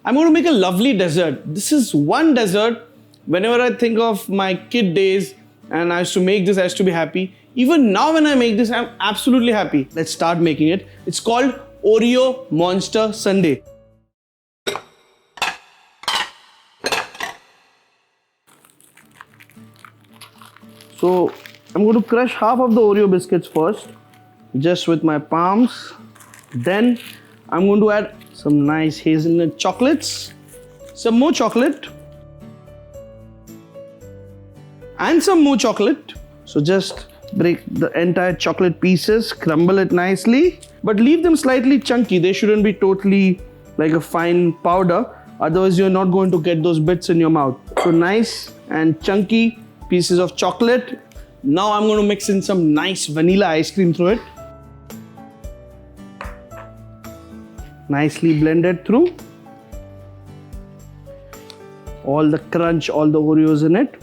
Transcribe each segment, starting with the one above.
I'm going to make a lovely dessert. This is one dessert. Whenever I think of my kid days and I used to make this, I used to be happy. Even now when I make this, I'm absolutely happy. Let's start making it. It's called Oreo Monster Sundae. So I'm going to crush half of the Oreo biscuits first, just with my palms. Then I'm going to add some nice hazelnut chocolates, some more chocolate, and some more chocolate. So just break the entire chocolate pieces, crumble it nicely, but leave them slightly chunky. They shouldn't be totally like a fine powder, otherwise you're not going to get those bits in your mouth. So nice and chunky pieces of chocolate. Now I'm going to mix in some nice vanilla ice cream through it. Nicely blended through. All the crunch, all the Oreos in it.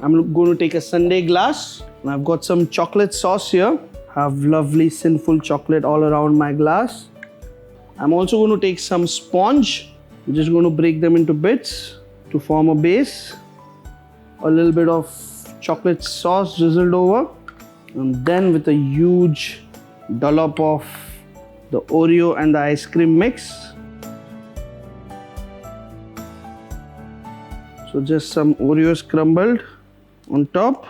I'm going to take a sundae glass. And I've got some chocolate sauce here. Have lovely sinful chocolate all around my glass. I'm also going to take some sponge. I'm just going to break them into bits to form a base. A little bit of chocolate sauce drizzled over. And then with a huge dollop of the Oreo and the ice cream mix. So just some Oreos crumbled on top.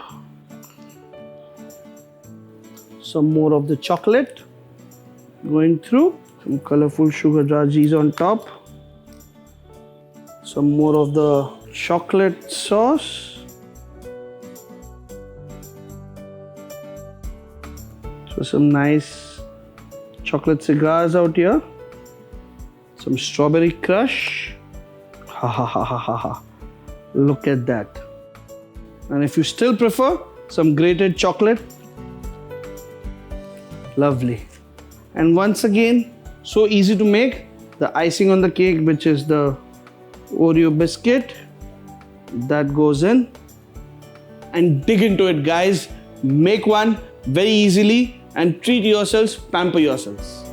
Some more of the chocolate going through. Some colorful sugar rajis on top. Some more of the chocolate sauce. So some nice chocolate cigars out here. Some strawberry crush. Ha ha ha ha ha ha. Look at that. And if you still prefer some grated chocolate, lovely. And once again, so easy to make. The icing on the cake, which is the Oreo biscuit, that goes in. And dig into it, guys. Make one very easily and treat yourselves, pamper yourselves.